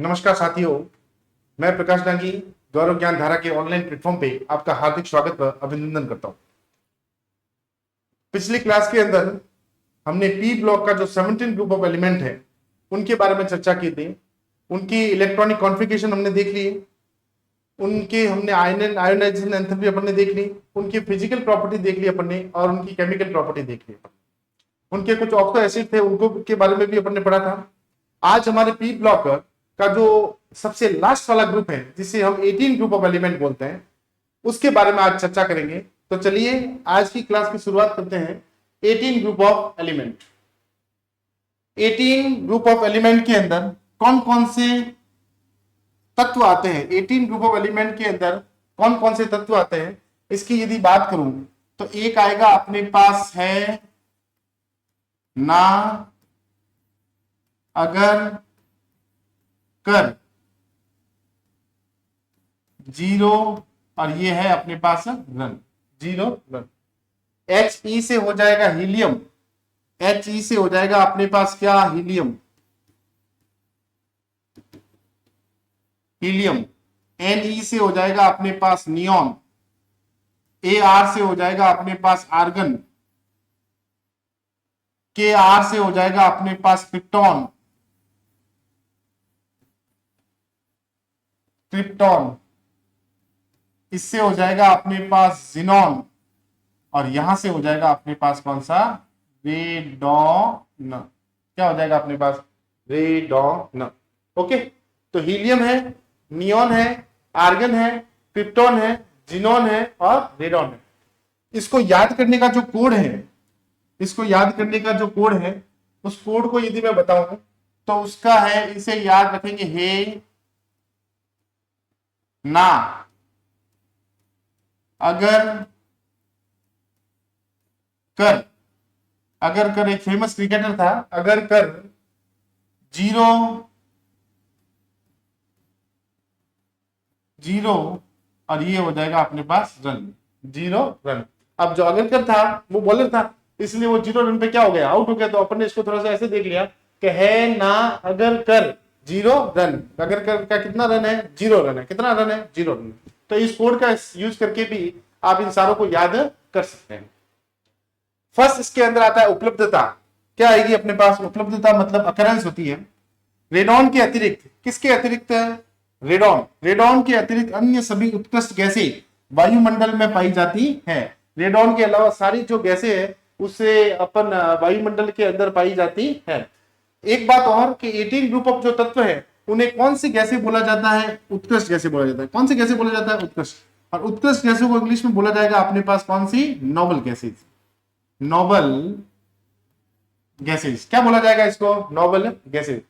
नमस्कार साथियों, मैं प्रकाश डांगी गौरव ज्ञान धारा के ऑनलाइन प्लेटफॉर्म पे आपका हार्दिक स्वागत व अभिनंदन करता हूं। पिछली क्लास के अंदर हमने पी ब्लॉक का जो 17 ग्रुप ऑफ एलिमेंट है उनके बारे में चर्चा की थी। उनकी इलेक्ट्रॉनिक कॉन्फ़िगरेशन हमने देख ली, उनके हमने आयोनाइजेशन एंथैल्पी अपन ने देख ली, उनकी फिजिकल प्रॉपर्टी देख ली अपन ने, और उनकी केमिकल प्रॉपर्टी देख ली। उनके कुछ ऑक्सो एसिड थे उनको के बारे में भी अपन ने पढ़ा था। आज हमारे पी ब्लॉक का जो सबसे लास्ट वाला ग्रुप है जिसे हम 18 ग्रुप ऑफ एलिमेंट बोलते हैं उसके बारे में आज चर्चा करेंगे। तो चलिए आज की क्लास की शुरुआत करते हैं 18 group of element. 18 group of element के अंदर कौन कौन से तत्व आते हैं, 18 ग्रुप ऑफ एलिमेंट के अंदर कौन कौन से तत्व आते हैं, इसकी यदि बात करूं तो एक आएगा अपने पास है ना, अगर, कर, जीरो, और ये है अपने पास run, zero run. H E से हो जाएगा हीलियम, एच ई से हो जाएगा अपने पास क्या, हीलियम, हीलियम। एन ई से हो जाएगा अपने पास नियॉन, ए आर से हो जाएगा अपने पास आर्गन, के आर से हो जाएगा अपने पास क्रिप्टॉन, क्रिप्टॉन, इससे हो जाएगा अपने पास जिनॉन, और यहां से हो जाएगा अपने पास कौन सा, रेडॉन। क्या हो जाएगा अपने पास, रेडॉन। ओके, तो हीलियम है, नियॉन है, आर्गन है, क्रिप्टॉन है, जिनॉन है और रेडॉन है। इसको याद करने का जो कोड है, इसको याद करने का जो कोड है, उस कोड को यदि मैं बताऊं तो उसका है, इसे याद रखेंगे, हे ना, अगर, कर। अगर कर एक फेमस क्रिकेटर था, अगर कर, जीरो, जीरो, और ये हो जाएगा अपने पास रन, जीरो रन। अब जो अगर कर था वो बॉलर था, इसलिए वो जीरो रन पे क्या हो गया, आउट हो गया। तो अपन ने इसको थोड़ा सा ऐसे देख लिया कि है ना, अगर कर, जीरो रन। अगर कर का कितना रन है, जीरो रन है। कितना रन है, जीरो रन। तो इस कोड का यूज करके भी आप इन सारों को याद कर सकते हैं। फर्स्ट इसके अंदर आता है उपलब्धता। क्या आएगी अपने पास, उपलब्धता मतलब अकरेंस होती है। रेडॉन के अतिरिक्त, किसके अतिरिक्त, रेडॉन, रेडॉन के अतिरिक्त अन्य सभी उत्कृष्ट गैसें वायुमंडल में पाई जाती है। रेडॉन के अलावा सारी जो गैसें है उससे अपन वायुमंडल के अंदर पाई जाती है। एक बात और कि 18 ग्रुप ऑफ जो तत्व है उन्हें कौन सी गैसें बोला जाता है, उत्कृष्ट गैसें बोला जाता है। कौन सी गैसें बोला जाता है, उत्कृष्ट। और उत्कृष्ट गैसों को इंग्लिश में बोला जाएगा अपने पास कौन सी, नोबल गैसेज, नोबल गैसेज। क्या बोला जाएगा इसको, नोबल गैसेज।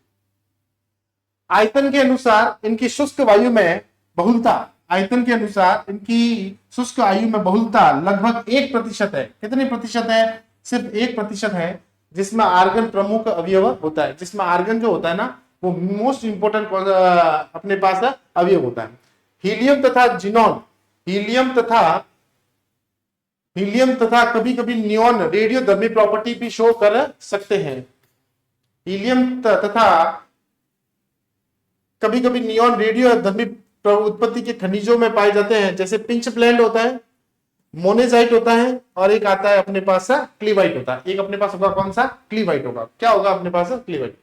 आयतन के अनुसार इनकी शुष्क वायु में बहुलता, आयतन के अनुसार इनकी शुष्क आयु में बहुलता लगभग 1% है। कितने प्रतिशत है, सिर्फ 1% है, जिसमें आर्गन प्रमुख अवयव होता है। जिसमें आर्गन जो होता है ना वो मोस्ट इंपोर्टेंट अपने पास अवयव होता है। हीलियम तथा जिनॉन, हीलियम तथा कभी कभी नियॉन रेडियोधर्मी प्रॉपर्टी भी शो कर सकते हैं। हीलियम तथा कभी कभी नियॉन रेडियोधर्मी उत्पत्ति के खनिजों में पाए जाते हैं, जैसे पिंच ब्लेंड होता है, मोनेजाइट होता है, और एक आता है अपने पास क्लीवाइट होता है। एक अपने पास होगा कौन सा, क्लीवाइट होगा। क्या होगा अपने पास, क्लीवाइट।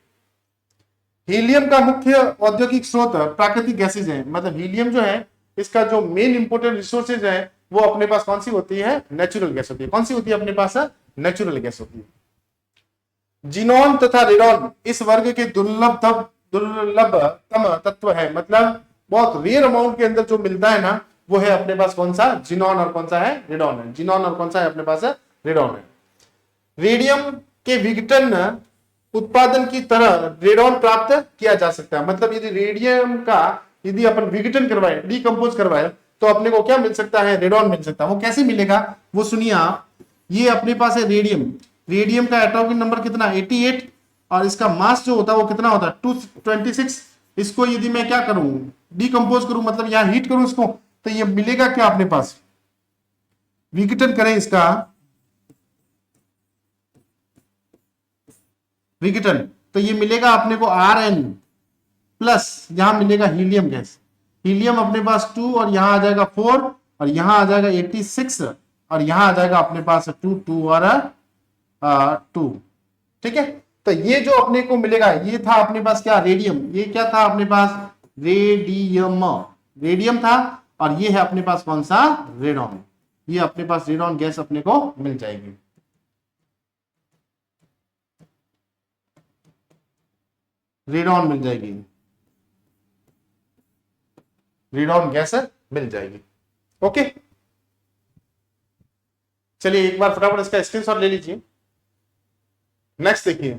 हीलियम का मुख्य औद्योगिक स्रोत प्राकृतिक गैसेज है। मतलब हीलियम जो है इसका जो मेन इंपोर्टेंट रिसोर्सेज है वो अपने पास कौन सी होती है, नेचुरल गैस होती है। कौन सी होती है अपने पास, नेचुरल गैस होती है। जिनॉन तथा रेडॉन इस वर्ग के दुर्लभतम तत्व है। मतलब बहुत रेयर अमाउंट के अंदर जो मिलता है ना वो है अपने पास कौन सा, जिनॉन, और कौन सा है, रेडॉन है। जिनॉन और कौन सा है अपने पास, रेडॉन है। रेडियम के विघटन उत्पादन की तरह रेडॉन प्राप्त किया जा सकता है। मतलब यदि रेडियम का यदि अपन विघटन करवाए, डिकम्पोज करवाए, तो अपने को क्या मिल सकता है, रेडॉन मिल सकता है। वो कैसे मिलेगा वो सुनिए आप। ये अपने पास है रेडियम, रेडियम का एटॉमिक नंबर कितना, 88, और इसका मास जो होता है वो कितना होता है, 226। इसको यदि मैं क्या करूं, डिकम्पोज करूं, मतलब यहां हीट करूं इसको, तो ये मिलेगा क्या अपने पास, विघटन करें इसका विघटन, तो ये मिलेगा अपने को Rn, प्लस यहां मिलेगा हीलियम गैस, हीलियम अपने पास 2 और यहां आ जाएगा 4 और यहां आ जाएगा 86 और यहां आ जाएगा अपने पास 2 2 और 2। ठीक है, तो ये जो अपने को मिलेगा ये था अपने पास क्या, रेडियम। ये क्या था अपने पास, रेडियम, रेडियम था। और ये है अपने पास कौन सा, रेडॉन। ये अपने पास रेडॉन गैस अपने को मिल जाएगी। रेडॉन मिल जाएगी, रेडॉन गैस मिल जाएगी। ओके, चलिए एक बार फटाफट इसका स्क्रीनशॉट ले लीजिए। नेक्स्ट देखिए,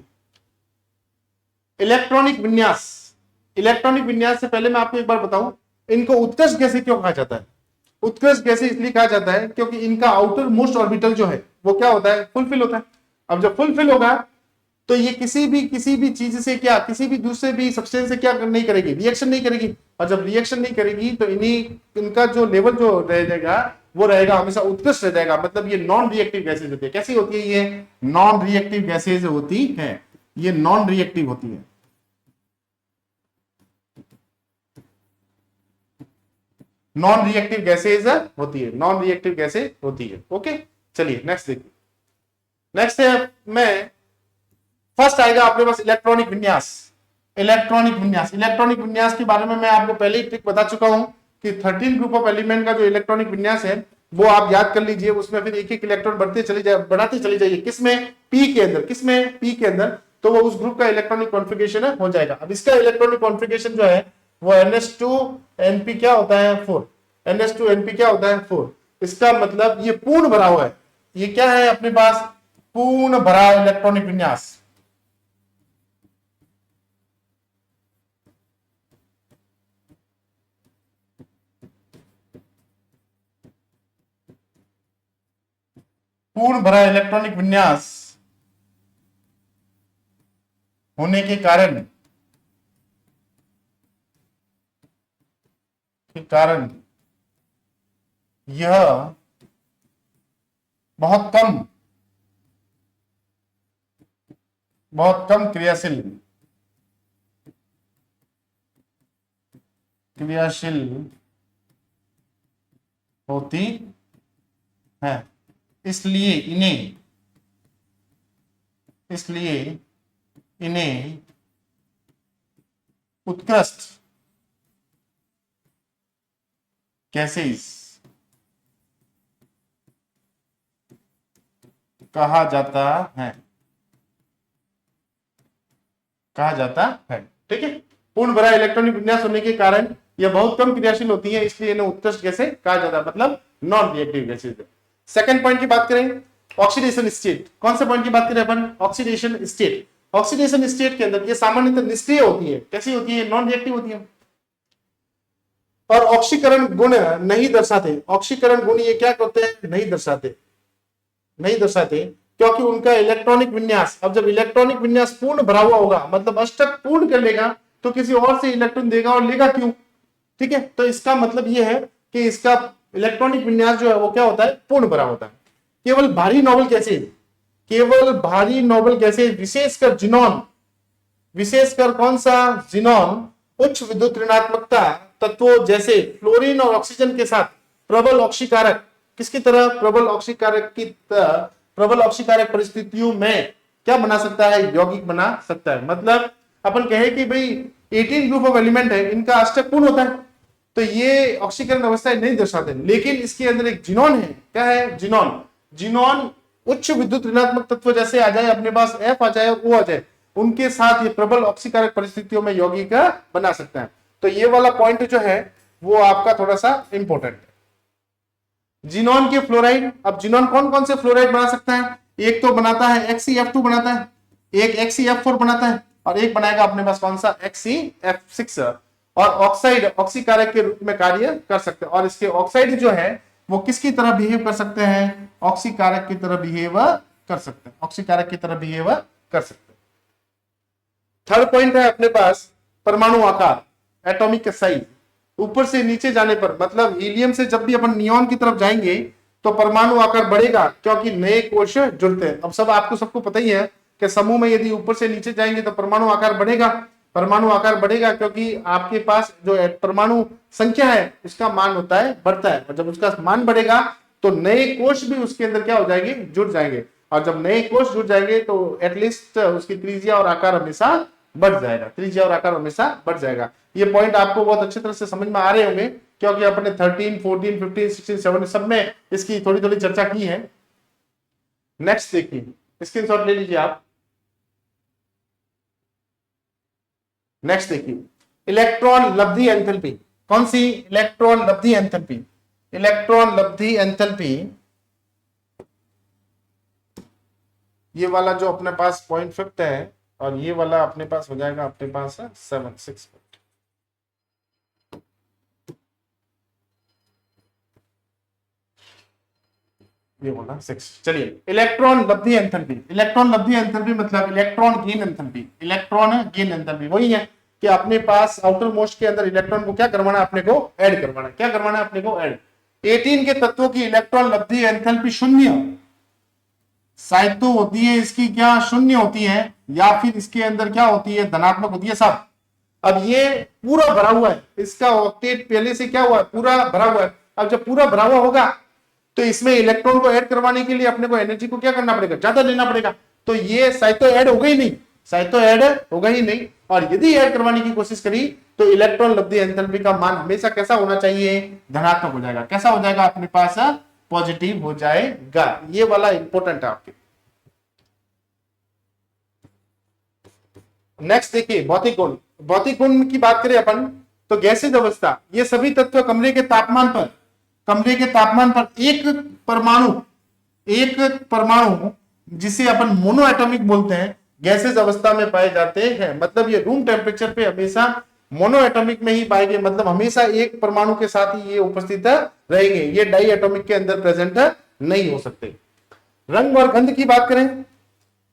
इलेक्ट्रॉनिक विन्यास। इलेक्ट्रॉनिक विन्यास से पहले मैं आपको एक बार बताऊं, इनको उत्कृष्ट गैसें क्यों कहा जाता है। उत्कृष्ट गैसें इसलिए कहा जाता है क्योंकि इनका आउटर मोस्ट ऑर्बिटल जो है वो क्या होता है, फुलफिल होता है। अब जब फुलफिल होगा तो ये किसी भी चीज से क्या, किसी भी दूसरे भी सब्सटेंस से क्या नहीं करेगी, रिएक्शन नहीं करेगी। और जब रिएक्शन नहीं करेगी तो इनका जो लेवल जो रहेगा वो रहेगा हमेशा उत्कृष्ट रह जाएगा। मतलब ये नॉन रिएक्टिव गैसेज होती है। कैसी होती है ये, नॉन रिएक्टिव गैसेज होती है। ये नॉन रिएक्टिव होती है, नॉन रिएक्टिव गैसेज होती है, नॉन रिएक्टिव गैसेज होती है। ओके, चलिए नेक्स्ट देखिए। नेक्स्ट है मैं, फर्स्ट आएगा आपके पास इलेक्ट्रॉनिक विन्यास। इलेक्ट्रॉनिक विन्यास, इलेक्ट्रॉनिक विन्यास के बारे में मैं आपको पहले ही ट्रिक बता चुका हूं कि 13 ग्रुप ऑफ एलिमेंट का जो इलेक्ट्रॉनिक विन्यास है वो आप याद कर लीजिए। उसमें फिर एक एक इलेक्ट्रॉन बढ़ते चले जाइए, किसमें, पी के अंदर, किसमें, पी के अंदर, तो वो उस ग्रुप का इलेक्ट्रॉनिक कॉन्फ़िगरेशन हो जाएगा। अब इसका इलेक्ट्रॉनिक कॉन्फ़िगरेशन जो है वो NH2Np क्या होता है, 4। NH2Np क्या होता है, 4। इसका मतलब ये पूर्ण भरा हुआ है। ये क्या है अपने पास, पूर्ण भरा इलेक्ट्रॉनिक विन्यास। पूर्ण भरा इलेक्ट्रॉनिक विन्यास होने के कारण यह बहुत कम क्रियाशील होती है। इसलिए इन्हें उत्कृष्ट गैसेस कहा जाता है। ठीक है, पूर्ण भरा इलेक्ट्रॉनिक विन्यास होने के कारण यह बहुत कम क्रियाशील होती है, इसलिए इन्हें उत्कृष्ट गैसें कहा जाता है, मतलब non reactive gases. Second point की बात करें, ऑक्सीडेशन स्टेट। कौन से पॉइंट की बात करें अपन, ऑक्सीडेशन स्टेट। ऑक्सीडेशन स्टेट के अंदर ये सामान्यतः निष्क्रिय होती है। कैसी होती है, नॉन रिएक्टिव होती है और ऑक्सीकरण गुण नहीं दर्शाते। ऑक्सीकरण गुण ये क्या करते हैं, नहीं दर्शाते क्योंकि उनका इलेक्ट्रॉनिक विन्यास, अब जब इलेक्ट्रॉनिक विन्यास पूर्ण भरा हुआ होगा, मतलब अष्टक पूर्ण कर लेगा, तो किसी और से इलेक्ट्रॉन देगा, और लेगा क्यों। ठीक है, तो इसका मतलब ये है कि इसका इलेक्ट्रॉनिक विन्यास जो है वो क्या होता है, पूर्ण भरा होता है। केवल भारी नोबल गैसेज, विशेषकर जिनॉन, विशेषकर कौन सा, जिनॉन, उच्च विद्युत ऋणात्मकता तत्वों जैसे फ्लोरीन और ऑक्सीजन के साथ प्रबल ऑक्सीकारक, किसकी तरह, प्रबल ऑक्सीकारक परिस्थितियों में क्या बना सकता है, यौगिक बना सकता है। मतलब अपन कहे कि भाई 18 ग्रुप ऑफ एलिमेंट है, इनका अष्टक पूर्ण होता है, तो ये ऑक्सीकरण अवस्थाएं नहीं दर्शाते, लेकिन इसके अंदर एक जिनॉन है। क्या है, जिनॉन उच्च विद्युत ऋणात्मक तत्व जैसे आ जाए, अपने पास F आ जाए और O आ जाए, उनके साथ ये प्रबल ऑक्सीकारक परिस्थितियों में यौगिक बना सकता है। तो ये वाला पॉइंट जो है वो आपका थोड़ा सा इंपॉर्टेंट है। जिनॉन के फ्लोराइड, अब जिनॉन कौन कौन से फ्लोराइड बना सकता है, एक तो बनाता है XeF2 बनाता है, एक XeF4 बनाता है, और एक बनाएगा अपने पास कौन सा, XeF6। और ऑक्साइड ऑक्सीकारक के रूप में कार्य कर सकते हैं, और इसके ऑक्साइड जो है वो किसकी तरह बिहेव कर सकते हैं, ऑक्सीकारक की तरह बिहेव कर सकते हैं, ऑक्सीकारक की तरह बिहेव कर सकते हैं। थर्ड पॉइंट है अपने पास परमाणु आकार, एटॉमिक साइज। ऊपर से नीचे जाने पर, मतलब हीलियम से जब भी अपन नियॉन की तरफ जाएंगे तो परमाणु आकार बढ़ेगा, क्योंकि नए कोश जुड़ते हैं। अब सब आपको सबको पता ही है कि समूह में यदि ऊपर से नीचे जाएंगे तो परमाणु आकार बढ़ेगा, परमाणु आकार बढ़ेगा क्योंकि आपके पास जो परमाणु संख्या है उसका मान होता है बढ़ता है, और जब उसका मान बढ़ेगा तो नए कोष भी उसके अंदर क्या हो जाएंगे, जुड़ जाएंगे, और जब नए कोष जुड़ जाएंगे तो एटलीस्ट उसकी त्रिज्या और आकार हमेशा बढ़ जाएगा, त्रिज्या और आकार हमेशा बढ़ जाएगा। ये पॉइंट आपको बहुत अच्छी तरह से समझ में आ रहे होंगे क्योंकि अपने 13, 14, 15, 16, 17 सब में इसकी थोड़ी थोड़ी चर्चा की है। नेक्स्ट देखिए, स्क्रीनशॉट ले लीजिए आप। नेक्स्ट देखिए, इलेक्ट्रॉन लब्धि एंथैल्पी। कौन सी? इलेक्ट्रॉन लब्धि एंथैल्पी। इलेक्ट्रॉन लब्धि एंथैल्पी, ये वाला जो अपने पास पॉइंट 5 है और ये वाला अपने पास हो जाएगा अपने पास 7, 6 पॉइंट। ये बोला 6। चलिए, इलेक्ट्रॉन लब्धि एंथैल्पी। इलेक्ट्रॉन लब्धि एंथैल्पी मतलब electron gain enthalpy. Electron gain enthalpy वही है कि अपने पास आउटर मोस्ट के अंदर इलेक्ट्रॉन को क्या करवाना है, अपने को ऐड करवाना है। क्या करवाना है अपने को? ऐड। 18 के तत्वों की इलेक्ट्रॉन लब्धि एंथैल्पी शून्य शायद तो होती है, इसकी क्या शून्य होती है, या फिर इसके अंदर क्या होती है, धनात्मक होती है सब। अब ये पूरा भरा हुआ है, इसका ऑक्टेट पहले से क्या हुआ है, पूरा भरा हुआ है। अब जब पूरा भरा हुआ होगा तो इसमें इलेक्ट्रॉन को ऐड करवाने के लिए अपने को एनर्जी को क्या करना पड़ेगा, ज्यादा लेना पड़ेगा। तो ये शायद तो ऐड होगा ही नहीं, शायद तो ऐड होगा ही नहीं। और यदि ऐड करवाने की कोशिश करी तो इलेक्ट्रॉन लब्धि एंथैल्पी का मान हमेशा कैसा होना चाहिए, धनात्मक हो जाएगा। कैसा हो जाएगा अपने पास, पॉजिटिव हो जाएगा। ये वाला इंपॉर्टेंट है आपके। नेक्स्ट देखिए, भौतिक गुण। भौतिक गुण की बात करें अपन तो गैसीय अवस्था, ये सभी तत्व कमरे के तापमान पर एक परमाणु जिसे अपन मोनो एटॉमिक बोलते हैं, गैसीय अवस्था में पाए जाते हैं। मतलब ये रूम टेम्परेचर पे हमेशा मोनो एटॉमिक में ही पाएंगे, मतलब हमेशा एक परमाणु के साथ ही ये उपस्थित रहेंगे, ये डाई एटॉमिक के अंदर प्रेजेंट नहीं हो सकते। रंग और गंध की बात करें,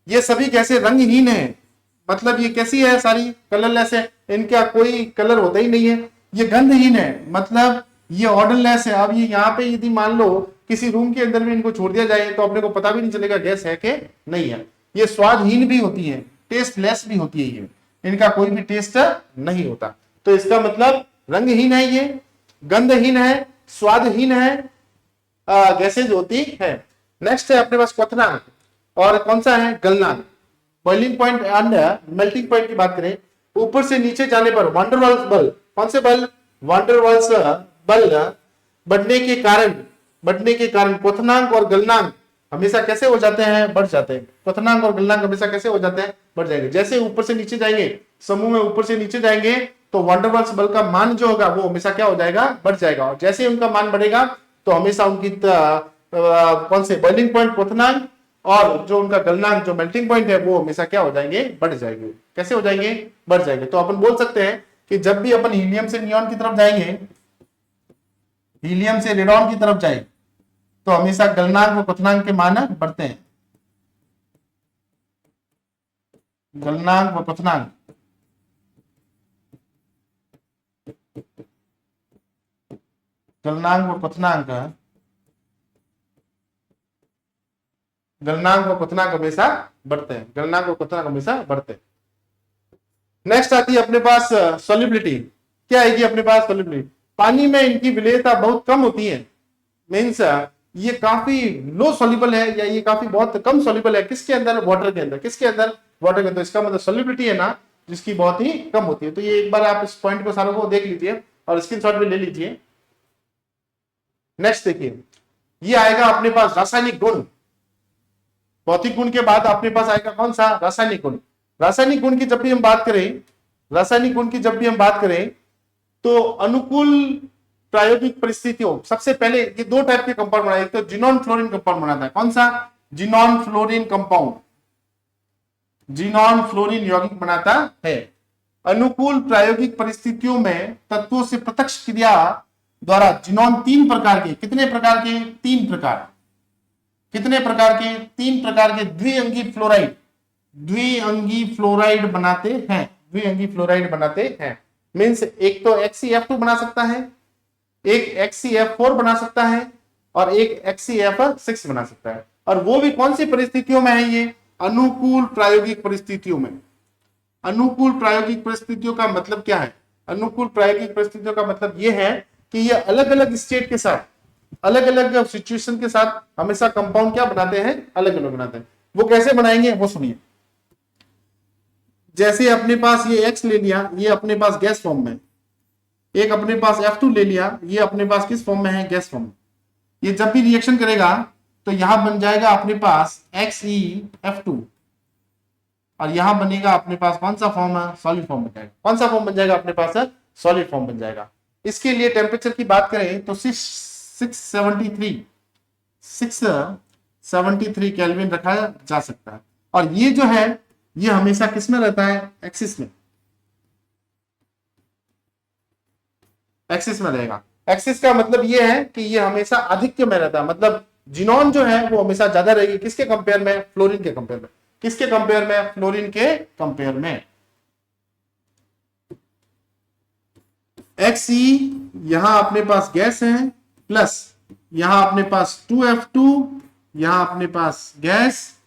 ये सभी गैसें रंगहीन है, मतलब ये कैसी है, सारी कलरलेस है, इनका कोई कलर होता ही नहीं है। ये गंधहीन है, मतलब ये ऑर्डरलेस है। अब ये यहाँ पे यदि मान लो किसी रूम के अंदर में इनको छोड़ दिया जाए तो अपने को पता भी नहीं चलेगा गैस है कि नहीं है। ये स्वादहीन भी होती है, टेस्टलेस भी होती है, ये इनका कोई भी टेस्ट नहीं होता। तो इसका मतलब रंगहीन है, ये गंधहीन है, स्वादहीन है, गैसेज होती है। नेक्स्ट है अपने पास क्वथनांक, और कौन सा है, गलनांक। Boiling point and melting point की बात करें, ऊपर से नीचे जाने पर वांडर वाल्स बल, कौन से बल, वांडर वाल्स बल बढ़ने के कारण क्वथनांक और गलनांक हमेशा कैसे हो जाते हैं, बढ़ जाते हैं। क्वथनांक और गलनांक हमेशा कैसे हो जाते हैं, बढ़ जाएंगे। जैसे ऊपर से नीचे जाएंगे, समूह में ऊपर से नीचे जाएंगे तो वांडर वाल्स बल का मान जो होगा वो हमेशा क्या हो जाएगा, बढ़ जाएगा। और जैसे उनका मान बढ़ेगा तो हमेशा उनकी कौन से बॉइलिंग पॉइंट क्वथनांक और जो उनका गलनांक जो मेल्टिंग पॉइंट है वो हमेशा क्या हो जाएंगे, बढ़ जाएंगे। कैसे हो जाएंगे, बढ़ जाएंगे। तो अपन बोल सकते हैं कि जब भी अपन हीलियम से नियॉन की तरफ जाएंगे, हीलियम से रेडॉन की तरफ जाए तो हमेशा गलनांक व क्वथनांक के मान बढ़ते हैं। गलनांक व क्वथनांक, गलनांक व क्वथनांक, गलनांक व क्वथनांक हमेशा बढ़ते हैं, गलनांक व क्वथनांक हमेशा बढ़ते हैं। नेक्स्ट आती है अपने पास सॉल्युबिलिटी। क्या आएगी अपने पास, सॉल्युबिलिटी। पानी में इनकी विलेयता बहुत कम होती है, मीन्स ये काफी लो सॉल्युबल है, या ये काफी बहुत कम सॉल्युबल है, किसके अंदर, वाटर के अंदर। किसके अंदर, वाटर के अंदर। इसका मतलब सॉल्युबिलिटी है ना जिसकी बहुत ही कम होती है। तो ये एक बार आप इस पॉइंट को सारों को देख लीजिए और स्क्रीनशॉट भी ले लीजिए। नेक्स्ट देखिए, ये आएगा अपने पास रासायनिक गुण। भौतिक गुण के बाद अपने पास आएगा कौन सा, रासायनिक गुण। रासायनिक गुण की जब भी हम बात करें, रासायनिक गुण की जब भी हम बात करें तो अनुकूल प्रायोगिक परिस्थितियों, सबसे पहले ये दो टाइप के कंपाउंड बनाए, एक तो जिनॉन फ्लोरीन कंपाउंड बनाता है। कौन सा, xenon fluorine compound, xenon fluorine यौगिक बनाता है। अनुकूल प्रायोगिक परिस्थितियों में तत्वों से प्रत्यक्ष क्रिया द्वारा जिनॉन 3 प्रकार के, कितने प्रकार के, 3 प्रकार, कितने प्रकार के, 3 प्रकार के द्विअंगी फ्लोराइड, द्विअंगी फ्लोराइड बनाते हैं, द्विअंगी फ्लोराइड बनाते हैं। मीन्स एक तो XeF2 बना सकता है, एक XeF4 बना सकता है और एक XeF6 बना सकता है। और वो भी कौन सी परिस्थितियों में है, ये अनुकूल प्रायोगिक परिस्थितियों में। अनुकूल प्रायोगिक परिस्थितियों का मतलब क्या है? अनुकूल प्रायोगिक परिस्थितियों का मतलब यह है कि ये अलग अलग स्टेट के साथ, अलग अलग सिचुएशन के साथ हमेशा कंपाउंड क्या बनाते हैं? अलग अलग बनाते हैं। वो कैसे बनाएंगे वो सुनिए। जैसे अपने पास ये X ले लिया, ये अपने पास गैस फॉर्म में, एक अपने पास F2 ले लिया, ये अपने पास किस फॉर्म में है? गैस फॉर्म में। ये जब भी रिएक्शन करेगा तो यहां बन जाएगा अपने पास XeF2 और यहां बनेगा अपने पास कौन सा फॉर्म है? सॉलिड फॉर्म बन जाएगा। कौन सा फॉर्म बन जाएगा अपने पास? सॉलिड फॉर्म बन जाएगा। इसके लिए टेम्परेचर की बात करें तो 673 केल्विन रखा जा सकता है। और ये जो है ये हमेशा किस में रहता है? एक्सिस में, एक्सिस में रहेगा। एक्सिस का मतलब ये है कि ये हमेशा आधिक्य में रहता है, मतलब जिनॉन जो है वो हमेशा ज्यादा रहेगी। किसके कंपेयर में? फ्लोरीन के कंपेयर में। किसके कंपेयर में? फ्लोरीन के कंपेयर में। Xe यहां अपने पास गैस है, प्लस यहां अपने पास 2F2, यहां अपने पास गैस,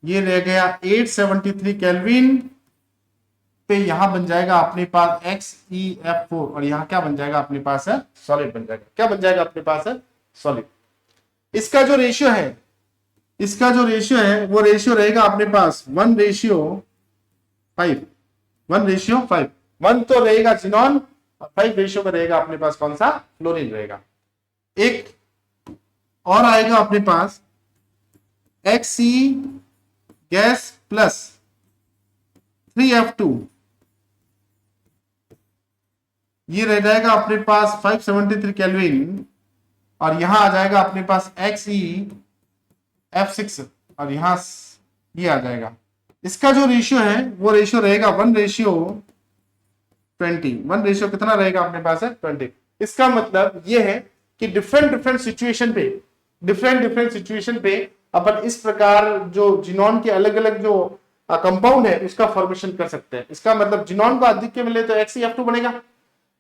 ये रह गया 873 केल्विन पे। यहां बन जाएगा अपने पास XeF4 और यहां क्या बन जाएगा अपने पास? है सॉलिड बन जाएगा। क्या बन जाएगा अपने पास? है सॉलिड। इसका जो रेशियो है, इसका जो रेशियो है वो रेशियो रहेगा अपने पास 1:5, 1:5। 1 तो रहेगा जिनॉन और 5 रेशियो में रहेगा अपने पास कौन सा? फ्लोरीन रहेगा। एक और आएगा अपने पास Xe गैस प्लस 3F2, ये रह जाएगा अपने पास 573 केल्विन और यहां आ जाएगा अपने पास XeF6 और यहां ये आ जाएगा। इसका जो रेशियो है वो रेशियो रहेगा 1:20। 1 रेशियो कितना रहेगा अपने पास? है 20। इसका मतलब ये है कि डिफरेंट सिचुएशन पे अपन इस प्रकार जो जिनॉन के अलग अलग जो कंपाउंड है उसका फॉर्मेशन कर सकते हैं। इसका मतलब जिनॉन को आधिक्य मिले तो XeF2 बनेगा,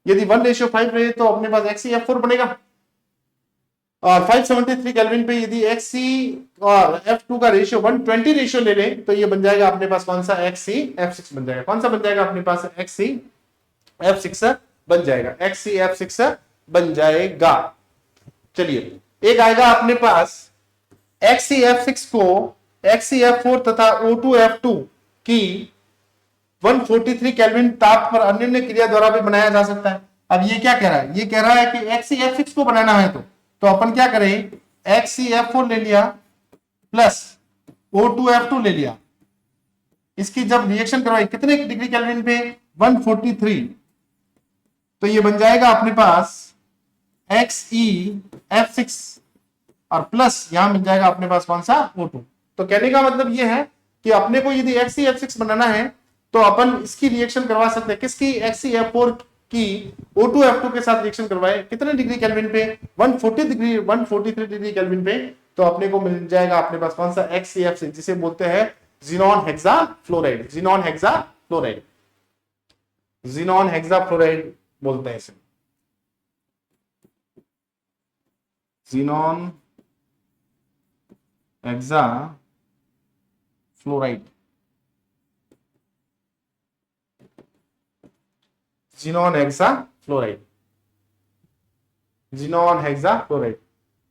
यदि 1:5 रहे तो अपने पास XeF4 बनेगा, और 573 केल्विन पे यदि Xe और F2 का रेशियो 1:20 रेशियो ले लें तो ये बन जाएगा अपने पास कौन सा? XeF6 बन जाएगा। कौन सा बन जाएगा अपने पास? XeF6 बन जाएगा। XeF6 बन जाएगा। चलिए एक आएगा अपने पास XeF6 को XeF4 तथा O2F2 की 143 केल्विन ताप पर अन्योन्य क्रिया द्वारा भी बनाया जा सकता है। अब ये क्या कह रहा है? ये कह रहा है कि XeF6 को बनाना है तो अपन क्या करें? XeF4 ले लिया प्लस O2F2 ले लिया, इसकी जब रिएक्शन करवाई कितने डिग्री केल्विन पे? 143। तो ये बन जाएगा अपने पास XeF6 और प्लस यहां मिल जाएगा अपने पास कौन सा? O2। तो कहने का मतलब ये है कि अपने को यदि XeF6 बनाना है तो अपन इसकी रिएक्शन करवा सकते हैं। किसकी? XeF4 की O2F2 के साथ रिएक्शन करवाए कितने डिग्री केल्विन पे? 143 डिग्री केल्विन पे। तो अपने को मिल जाएगा अपने पास कौन सा? XeF6, जिसे बोलते हैं xenon hexafluoride. Xenon hexafluoride, xenon hexafluoride बोलते हैं इसे, xenon hexafluoride. Xenon hexafluoride, xenon hexafluoride.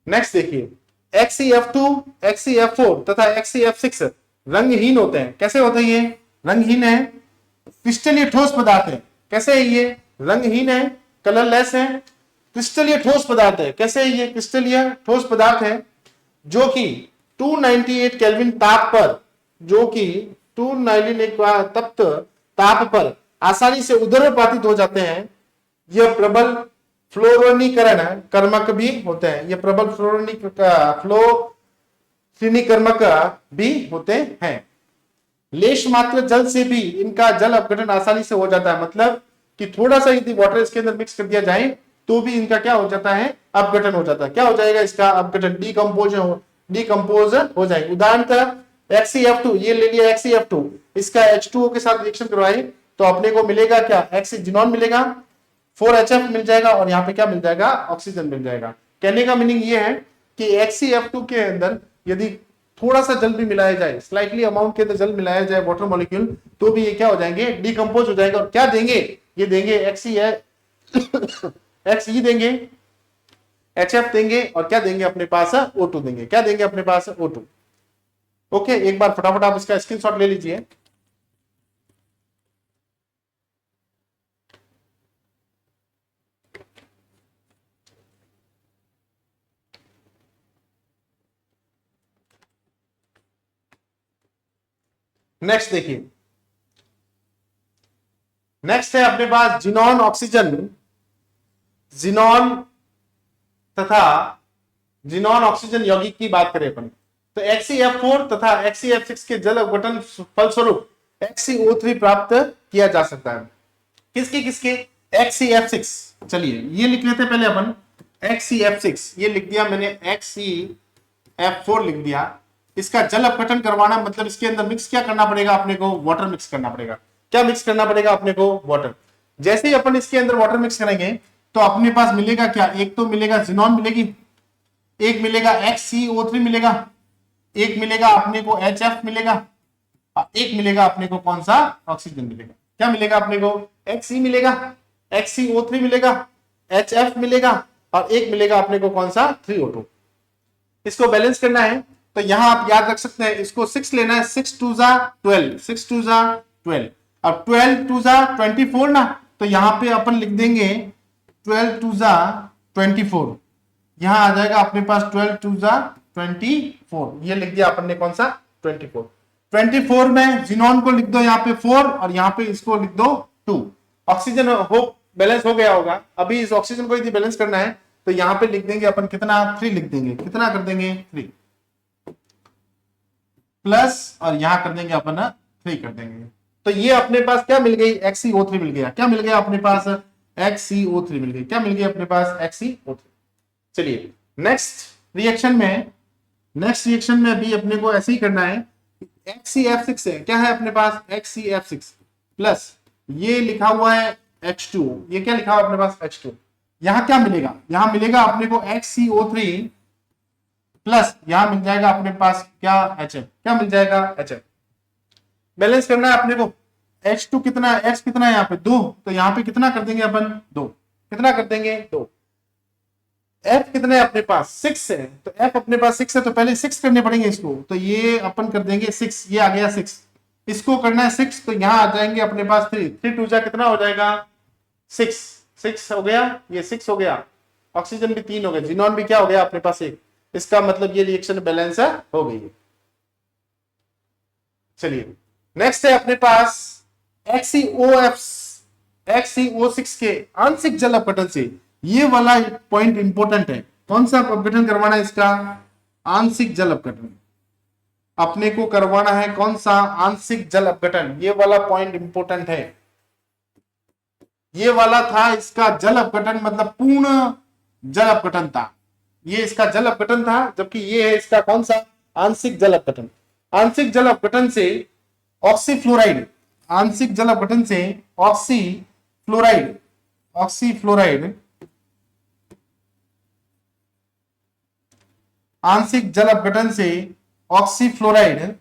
Next देखिए XeF2, XeF4 तथा XeF6 रंगहीन होते हैं। कैसे होते हैं ये? रंगहीन है, क्रिस्टलीय ठोस पदार्थ है। कैसे है ये? रंगहीन है, कलरलेस है, क्रिस्टलीय ठोस पदार्थ है। कैसे है ये? क्रिस्टलीय ठोस पदार्थ है जो कि 298 केल्विन ताप पर, जो कि 298 तप्त ताप पर आसानी से उदरपातित हो जाते हैं। यह प्रबल फ्लोरीनीकरण कर्मक भी होते हैं। ये प्रबल फ्लोरीनीकर्मक भी होते हैं। लेश मात्र जल से भी इनका जल अपघटन आसानी से हो जाता है। मतलब कि थोड़ा सा यदि वाटर इसके अंदर मिक्स कर दिया जाए तो भी इनका क्या हो जाता है? अपघटन हो जाता है। क्या हो जाएगा इसका? अपघटन, डिकम्पोज हो जाएगा। उदाहरणतः XeF2, ये ले लिया XeF2, इसका H2O के साथ रिएक्शन करवाए तो अपने को मिलेगा क्या? जिनॉन मिलेगा, 4HF मिल जाएगा और यहाँ पे क्या मिल जाएगा? ऑक्सीजन मिल जाएगा। कहने का मीनिंग ये है कि XeF2 के अंदर यदि थोड़ा सा जल भी मिलाया जाए, स्लाइटली अमाउंट के अंदर जल मिलाया जाए वाटर मॉलिक्यूल, तो भी ये क्या हो जाएंगे, डिकम्पोज हो जाएगा। और क्या देंगे, ये देंगे एक्सी एक्सी देंगे, HF देंगे, और क्या देंगे अपने पास, O2 देंगे। क्या देंगे अपने पास, O2। ओके, एक बार फटाफट आप इसका स्क्रीनशॉट ले लीजिए। नेक्स्ट देखिए, नेक्स्ट है अपने पास जिनॉन ऑक्सीजन, जिनॉन तथा जिनॉन ऑक्सीजन यौगिक की बात करें अपन, तो HCF4 तथा HCF6 के जल अपघटन फलस्वरूप HCO3 प्राप्त किया जा सकता है। किसके किसके, HCF6। चलिए ये लिख लेते पहले अपन, HCF6 ये लिख दिया मैंने, HCF4 लिख दिया। इसका जल अपघटन करवाना मतलब इसके अंदर मिक्स क्या करना पड़ेगा अपने को, वाटर मिक्स करना पड़ेगा। क्या मिक्स करना पड़ेगा अपने को, वाटर। जैसे ही अपन इसके अंदर वाटर मिक्स करेंगे तो अपने पास मिलेगा क्या, एक तो मिलेगा जिनॉन मिलेगी, एक मिलेगा HCO3 मिलेगा, एक मिलेगा अपने को HF मिलेगा, और एक मिलेगा अपने को कौन सा, ऑक्सीजन मिलेगा। क्या मिलेगा अपने को, HC मिलेगा, HCO3 मिलेगा, HF मिलेगा, और एक मिलेगा अपने को कौन सा, 3O2। इसको बैलेंस करना है तो यहां आप याद रख सकते हैं, इसको 6 लेना है, 6 2 जा 12, 6 2 जा 12, अब 12 2 जा 24 ना, तो यहां पे अपन लिख देंगे 12 2 जा 24, यहां आ जाएगा अपने पास 12 2 जा 24, ये लिख दिया अपन ने कौन सा, 24। 24 में जिनॉन को लिख दो यहाँ पे 4, और यहाँ पे इसको लिख दो 2। ऑक्सीजन हो बैलेंस हो गया होगा। अभी इस ऑक्सीजन को यदि बैलेंस करना है तो यहाँ पे लिख देंगे अपन कितना, 3 लिख देंगे। कितना कर देंगे, 3 प्लस, और यहां कर देंगे अपन 3 कर देंगे। तो ये अपने पास क्या मिल गई, HCO3 मिल गया। क्या मिल गया अपने पास, HCO3 मिल गई। क्या मिल गई अपने पास, HCO3। चलिए नेक्स्ट रिएक्शन में, नेक्स्ट रिएक्शन में अभी अपने को ऐसे ही करना है। HCF6 है, क्या है अपने पास, HCF6 प्लस ये लिखा हुआ है H2, ये क्या लिखा हुआ अपने पास, H2। यहां क्या मिलेगा, यहां मिलेगा अपने को HCO3 प्लस यहां मिल जाएगा अपने पास क्या, HF। क्या मिल जाएगा, HF। बैलेंस करना है अपने को, H2 कितना है, H कितना है यहाँ पे 2, तो यहाँ पे कितना कर देंगे अपन, 2। कितना कर देंगे, 2। F कितने अपने पास, 6 है, तो F अपने पास 6 है, तो पहले 6 करने पड़ेंगे इसको, तो ये अपन कर देंगे 6, ये आ गया 6। इसको करना है 6, तो यहां आ जाएंगे अपने पास 3, 3 2 जा कितना हो जाएगा, 6, 6 हो गया, ये 6 हो गया, ऑक्सीजन भी 3 हो गया, जिनॉन भी क्या हो गया अपने पास 1। इसका मतलब ये रिएक्शन बैलेंस हो गई है। चलिए नेक्स्ट है अपने पास HCO6 के आंशिक जल अपघटन से, ये वाला पॉइंट इंपॉर्टेंट है। कौन सा अपघटन करवाना है इसका, आंशिक जल अपघटन अपने को करवाना है। कौन सा, आंशिक जल अपघटन, ये वाला पॉइंट इंपॉर्टेंट है। ये वाला था इसका जल अपघटन मतलब पूर्ण जल अपघटन था, ये इसका जल अपघटन था, जबकि ये है इसका कौन सा, आंशिक जल अपघटन। आंशिक जल अपघटन से ऑक्सीफ्लोराइड, आंशिक जल अपघटन से ऑक्सीफ्लोराइड, ऑक्सीफ्लोराइड आंशिक जल अपघटन से ऑक्सीफ्लोराइड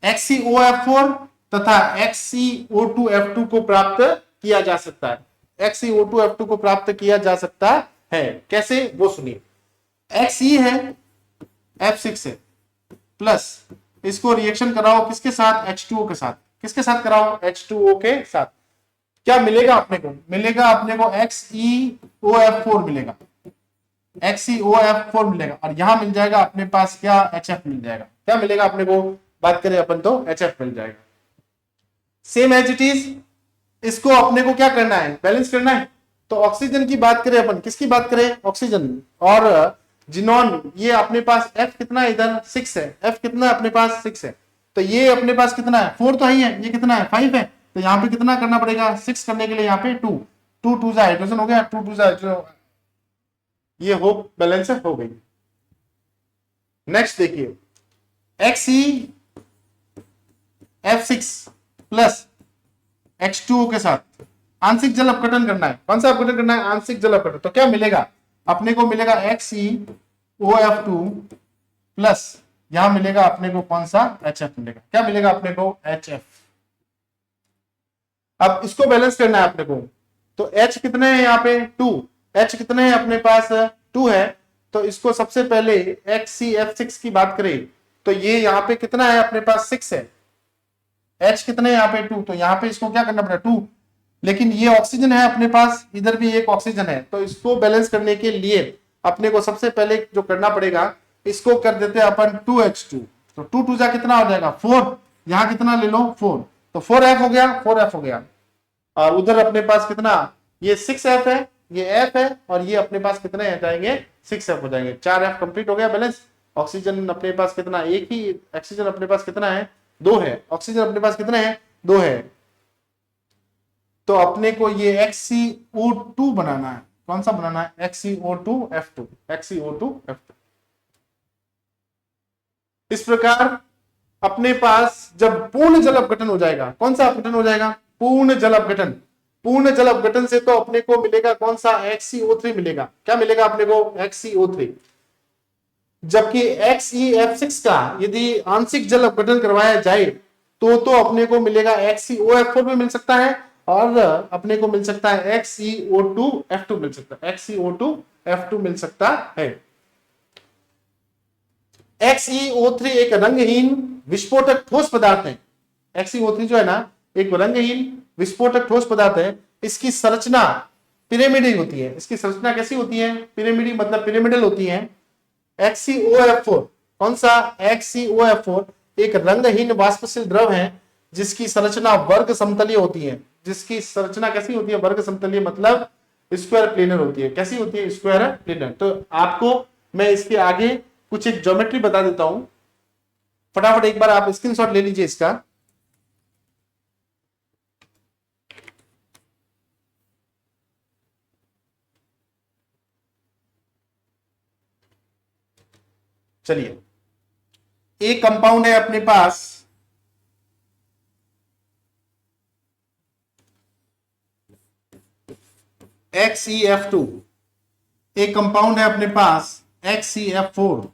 HCOF4 तथा HCO2F2 को प्राप्त किया जा सकता है। HCO2F2 को प्राप्त किया जा सकता है, कैसे वो सुनिए। Xe है, F6 है, प्लस इसको रिएक्शन कराओ किसके साथ, H2O के साथ। किसके साथ कराओ, H2O के साथ। क्या मिलेगा अपने को, मिलेगा अपने को XeOF4 मिलेगा, XeOF4 मिलेगा, और यहां मिल जाएगा अपने पास क्या, HF मिल जाएगा। क्या मिलेगा अपने को, बात करें अपन तो HF मिल जाएगा। सेम एज इट इज, इसको अपने को क्या करना है, बैलेंस करना है। तो ऑक्सीजन की बात करें अपन, किसकी बात करें, ऑक्सीजन और जिनॉन, ये अपने पास F कितना है, इधर 6 है, F कितना है अपने पास 6 है, तो ये अपने पास कितना है, 4 तो ही है, ये कितना है 5 है, तो यहाँ पे कितना करना पड़ेगा, 6 करने के लिए यहाँ पे 2, 2 2 जा हाइड्रोजन हो गया, 2 2 जा, ये हो बैलेंस हो गई। नेक्स्ट देखिए, XeF6 प्लस H2O के साथ आंशिक जल अपघटन करना है। कौन सा अपघटन करना है, आंशिक जल अपघटन। तो क्या मिलेगा अपने को, मिलेगा XeOF2 प्लस यहां मिलेगा अपने को कौन सा, HF मिलेगा। क्या मिलेगा अपने को, HF। अब इसको बैलेंस करना है अपने को, तो H कितने हैं यहाँ पे 2, H कितने हैं अपने पास 2 है, तो इसको सबसे पहले HCF6 की बात करें तो ये यहाँ पे कितना है अपने पास 6 है, H कितने यहाँ पे 2, तो यहाँ पे इसको क्या करना पड़ेगा 2, लेकिन ये ऑक्सीजन है अपने पास, इधर भी एक ऑक्सीजन है, तो इसको बैलेंस करने के लिए अपने को सबसे पहले जो करना पड़ेगा, इसको कर देते हैं अपन 2H2, तो 2 2 जा कितना हो जाएगा 4, यहाँ कितना ले लो 4, तो 4F हो गया, 4F हो गया। और उधर अपने पास कितना, ये 6F है, ये F है, और ये अपने पास कितने आ जाएंगे 6F हो जाएंगे, 4F कंप्लीट हो गया बैलेंस। ऑक्सीजन अपने पास कितना, एक ही ऑक्सीजन अपने पास कितना है 2 है, ऑक्सीजन अपने पास कितने हैं 2 है, तो अपने को ये XCO2 बनाना है, कौन सा बनाना है XCO2F2, XCO2F2। इस प्रकार अपने पास जब पूर्ण जल अपघटन हो जाएगा, कौन सा अपघटन हो जाएगा, पूर्ण जल अपघटन, पूर्ण जल अपघटन से तो अपने को मिलेगा कौन सा XCO3 मिलेगा, क्या मिलेगा अपने को XCO3। जबकि XeF6 का यदि आंशिक जल अपघटन करवाया जाए तो अपने को मिलेगा XeOF4 भी मिल सकता है, और अपने को मिल सकता है XeO2F2 मिल सकता है, XeO2F2 मिल सकता है। XeO3 एक रंगहीन विस्फोटक ठोस पदार्थ है, XeO3 जो है ना एक रंगहीन विस्फोटक ठोस पदार्थ है, इसकी संरचना पिरामिडल होती है, इसकी संरचना कैसी होती है, पिरामिडल मतलब पिरामिडल होती है। XeOF4 कौन सा, XeOF4 एक रंगहीन वाष्पशील द्रव है जिसकी संरचना वर्ग समतलीय होती है, जिसकी संरचना कैसी होती है, वर्ग समतलीय मतलब स्क्वायर प्लेनर होती है, कैसी होती है स्क्वायर प्लेनर। तो आपको मैं इसके आगे कुछ एक ज्योमेट्री बता देता हूं, फटाफट एक बार आप स्क्रीनशॉट ले लीजिए इसका। चलिए, एक कंपाउंड है अपने पास XeF2, एक कंपाउंड है अपने पास XeF4,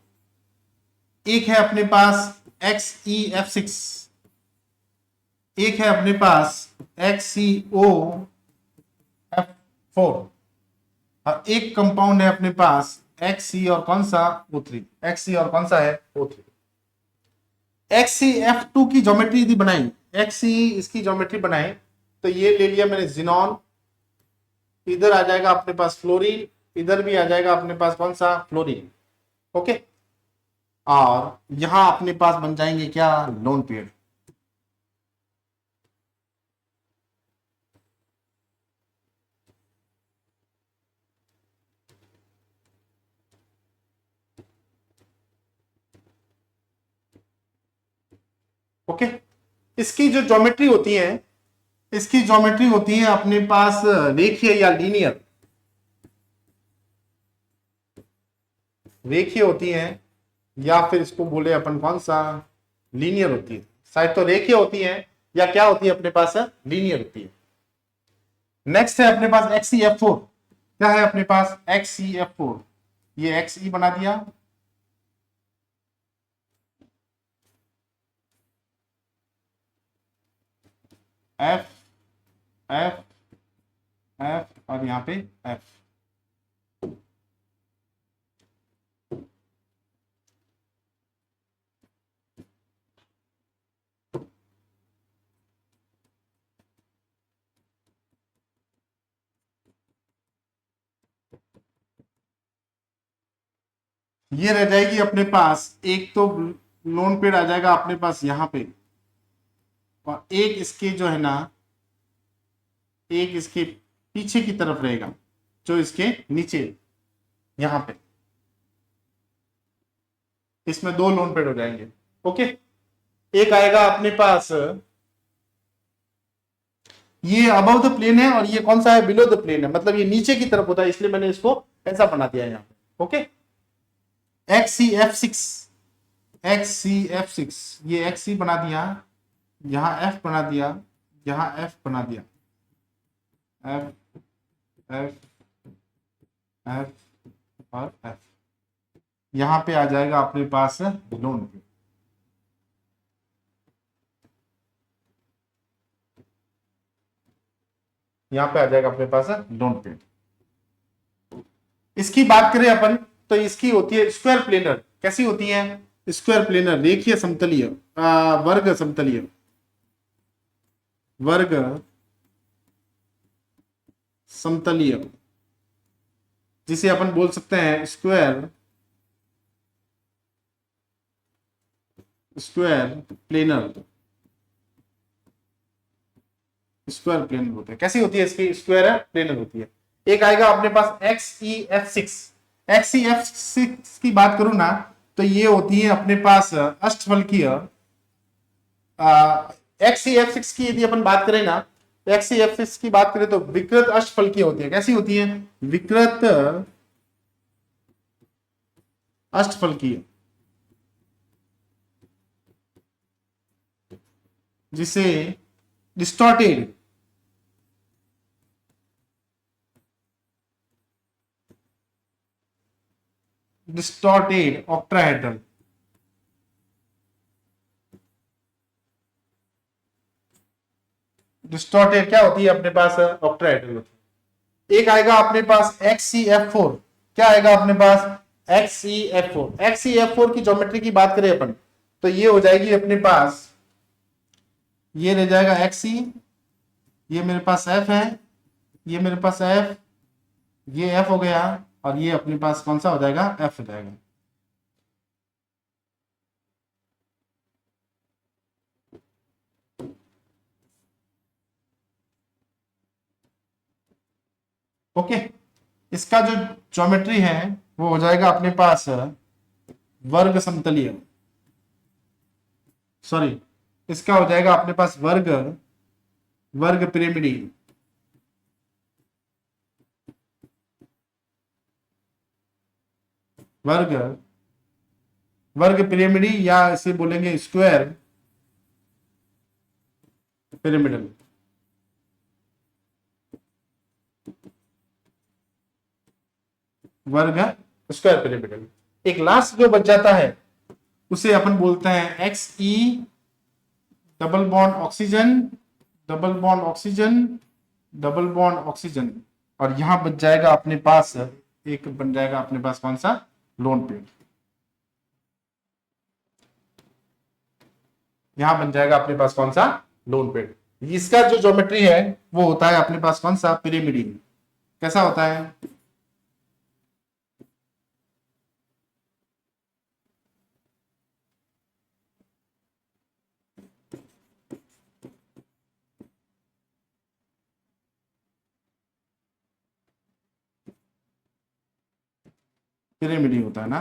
एक है अपने पास XeF6, एक है अपने पास XeOF4, और एक कंपाउंड है अपने पास Xe और कौन सा O3, Xe और कौन सा है O3। XeF2 की ज्योमेट्री यदि बनाई, Xe इसकी ज्योमेट्री बनाए तो ये ले लिया मैंने जिनॉन, इधर आ जाएगा अपने पास फ्लोरीन, इधर भी आ जाएगा अपने पास कौन सा फ्लोरीन, ओके, और यहां अपने पास बन जाएंगे क्या लोन पेयर। ओके, इसकी जो ज्योमेट्री होती है, इसकी ज्योमेट्री होती है अपने पास रेखीय या लीनियर, रेखीय होती है, या फिर इसको बोले अपन कौन सा लीनियर होती है, शायद तो रेखीय होती है या क्या होती है अपने पास लीनियर होती है। नेक्स्ट है अपने पास XeF4, क्या है अपने पास XeF4, ये Xe बना दिया, F F F और यहां पे F। ये रह जाएगी अपने पास, एक तो लोन पेड़ आ जाएगा अपने पास यहां पे, और एक इसके जो है ना, एक इसके पीछे की तरफ रहेगा, जो इसके नीचे यहां पे, इसमें दो लोन पेड़ हो जाएंगे, ओके। एक आएगा अपने पास, ये अबव द प्लेन है और ये कौन सा है बिलो द प्लेन है, मतलब ये नीचे की तरफ होता है, इसलिए मैंने इसको ऐसा बना दिया यहां पे, ओके। XeF6, XeF6 ये Xe बना दिया, यहां F बना दिया, यहां F बना दिया, F F F और F, यहां पे आ जाएगा अपने पास लोन पे। यहां पे आ जाएगा अपने पास लोन पे। इसकी बात करें अपन तो इसकी होती है स्क्वायर प्लेनर। कैसी होती है? स्क्वायर प्लेनर, रेखीय समतलीय, वर्ग समतलीय, वर्ग समतलीय, जिसे अपन बोल सकते हैं स्क्वायर प्लेनर। स्क्वायर प्लेनर होते हैं। कैसी होती है इसकी? स्क्वायर प्लेनर होती है। एक आएगा अपने पास XEF6। XEF6 की बात करूं ना तो ये होती है अपने पास अष्टफलकीय। XEF6 की यदि अपन बात करें ना, XEF6 की बात करें तो विकृत अष्टफलकीय होती है। कैसी होती है? विकृत अष्टफलकीय, जिसे डिस्टॉर्टेड ऑक्टाहेड्रल, डिस्टॉर्टेड क्या होती है अपने पास? ऑक्टाहेड्रल होती है। एक आएगा अपने पास XEF4। क्या आएगा अपने पास? XEF4। XEF4 की ज्योमेट्री की बात करें अपन तो ये हो जाएगी अपने पास, ये रह जाएगा XE, ये मेरे पास F है, ये मेरे पास F, ये F हो गया, और ये अपने पास कौन सा हो जाएगा? F हो जाएगा। ओके, इसका जो ज्योमेट्री है वो हो जाएगा अपने पास वर्ग समतलीय, सॉरी, इसका हो जाएगा अपने पास वर्ग पिरामिडी, वर्ग पिरामिडी, या इसे बोलेंगे स्क्वायर पिरामिडल। वर्ग स्क्वायर पिरामिडल। एक लास्ट जो बच जाता है उसे अपन बोलते हैं XE double bond oxygen, double bond oxygen, double bond oxygen, और यहां बच जाएगा अपने पास एक, बन जाएगा अपने पास कौन सा? लोन पेड़। यहां बन जाएगा अपने पास कौन सा? लोन पेड़। इसका जो ज्योमेट्री है वो होता है अपने पास कौन सा? पिरामिडी। कैसा होता है? पिरामिडी होता है ना।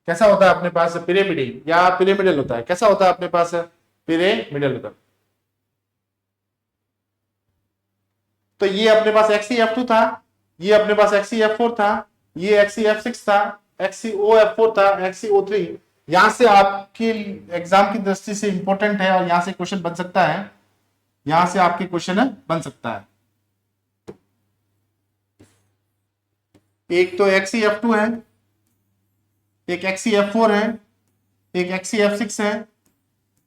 कैसा होता है अपने पास? पिरामिडी या पिरामिडल होता है। कैसा होता है अपने पास? पिरामिडल होता है। तो ये अपने पास XEF2 था, ये अपने पास XEF4 था, ये XEF6 था, XEOF4 था, XEO3। यहां से आपके एग्जाम की दृष्टि से इंपॉर्टेंट है और यहां से क्वेश्चन बन सकता है, यहां से आपके क्वेश्चन बन सकता है। एक तो XEF2 है, एक XEF4 है, एक XEF6 है,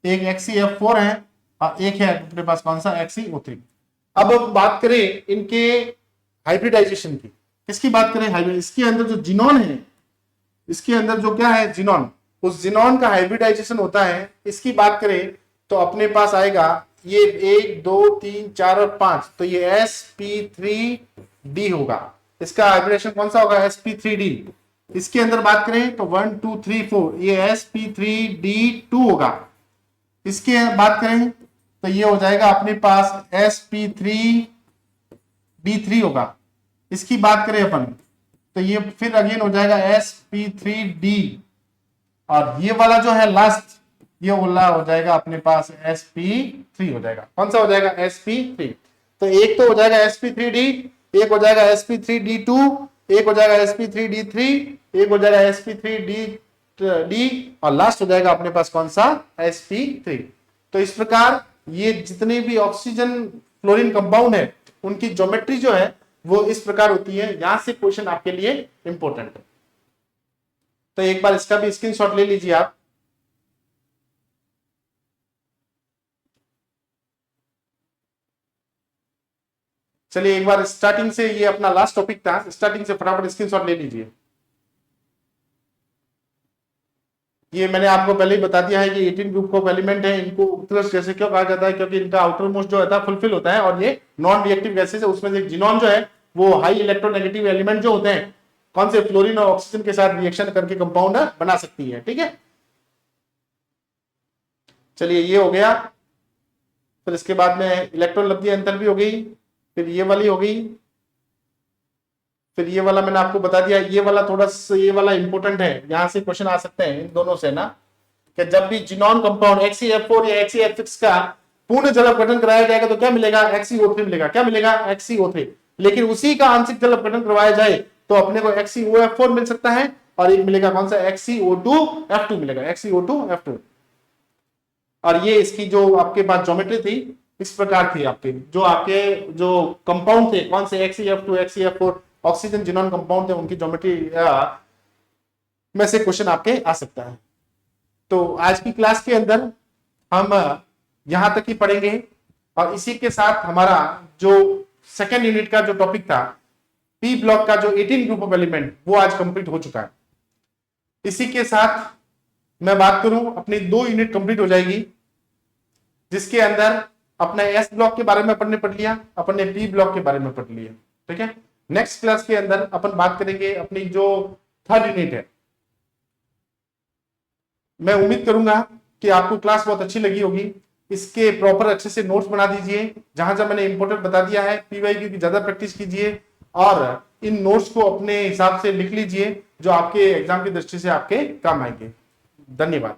एक XEF4 है, और एक है अपने पास कौन सा? XEO3। अब बात करें इनके हाइब्रिडाइजेशन की। किसकी बात करें? हाइब्रिड। इसके अंदर जो जीनोन है, इसके अंदर जो क्या है? जीनोन, उस जीनोन का हाइब्रिडाइजेशन होता है। इसकी बात करें तो अपने पास आएगा ये 1 2 3 4 और 5, तो ये sp3d होगा। इसका हाइब्रिडेशन कौन सा होगा? sp3d। इसके अंदर बात करें तो 1 2 3 4, ये sp3d2 होगा। इसके बात करें तो ये हो जाएगा अपने पास sp3d3 होगा। इसकी बात करें अपन तो ये फिर अगेन हो जाएगा sp3d, और ये वाला जो है लास्ट, ये वाला हो जाएगा अपने पास sp3 हो जाएगा। कौन सा हो जाएगा? sp3। तो एक तो हो जाएगा sp3d, एक हो जाएगा sp3d2, एक हो जाएगा sp3d3, एक हो जाएगा sp3d, और लास्ट हो जाएगा अपने पास कौन सा? sp3। तो इस प्रकार ये जितने भी ऑक्सीजन फ्लोरीन कंपाउंड है उनकी ज्योमेट्री जो है वो इस प्रकार होती है। यहां से क्वेश्चन आपके लिए इंपॉर्टेंट है, तो एक बार इसका भी स्क्रीनशॉट ले लीजिए आप। चलिए एक बार स्टार्टिंग से, ये अपना लास्ट टॉपिक था, स्टार्टिंग से फटाफट स्क्रीनशॉट ले लीजिए। ये मैंने आपको पहले ही बता दिया है कि 18 ग्रुप ऑफ एलिमेंट है, इनको उत्कृष्ट जैसे क्यों कहा जाता है, क्योंकि इनका आउटर मोस्ट जो है फुलफिल होता है, और ये नॉन रिएक्टिव गैसेस है। उसमें से जिनॉन जो है वो हाई इलेक्ट्रोनेगेटिव एलिमेंट जो होते हैं, कौन से, फ्लोरीन और ऑक्सीजन के साथ रिएक्शन करके कंपाउंड बना सकती है। ठीक है, चलिए ये हो गया। फिर इसके बाद में इलेक्ट्रोलब्धि एंथैल्पी हो गई, फिर ये वाली हो गई, फिर ये वाला मैंने आपको बता दिया। ये वाला थोड़ा सा, ये वाला इंपॉर्टेंट है, यहां से क्वेश्चन आ सकते हैं इन दोनों से ना, कि जब भी जिनॉन कंपाउंड HCF4 या HCF6 का पूर्ण जल अपघटन कराया जाएगा तो क्या मिलेगा, XeO3 मिलेगा। क्या मिलेगा, XeO3। लेकिन उसी का आंशिक जल अपघटन करवाया जाए तो अपने को XeOF4 मिल सकता है, और एक मिलेगा कौन सा, XeO2F2 मिलेगा, XeO2F2। और ये इसकी जो आपके पास ज्योमेट्री थी इस प्रकार थी, आपके जो कंपाउंड थे कौन से, XeF2 XeF4 oxygen xenon compound थे, उनकी ज्योमेट्री में से क्वेश्चन आपके आ सकता है। तो आज की क्लास के अंदर हम यहां तक ही पढ़ेंगे, और इसी के साथ हमारा जो सेकेंड यूनिट का जो टॉपिक था पी ब्लॉक का जो 18 ग्रुप ऑफ एलिमेंट, वो आज कंप्लीट हो चुका है। इसी के साथ मैं बात करूं, अपनी 2 यूनिट कंप्लीट हो जाएगी, जिसके अंदर अपने एस ब्लॉक के बारे में अपन ने पढ़ लिया, अपन ने पी ब्लॉक के बारे में पढ़ लिया। ठीक है, नेक्स्ट क्लास के अंदर अपन बात करेंगे अपनी जो थर्ड यूनिट है। मैं उम्मीद करूंगा कि आपको क्लास बहुत अच्छी लगी होगी। इसके प्रॉपर अच्छे से नोट्स बना दीजिए, जहां जहां मैंने इंपोर्टेंट बता दिया है PYQ की ज्यादा प्रैक्टिस कीजिए, और इन नोट्स को अपने हिसाब से लिख लीजिए जो आपके एग्जाम की दृष्टि से आपके काम आएंगे। धन्यवाद।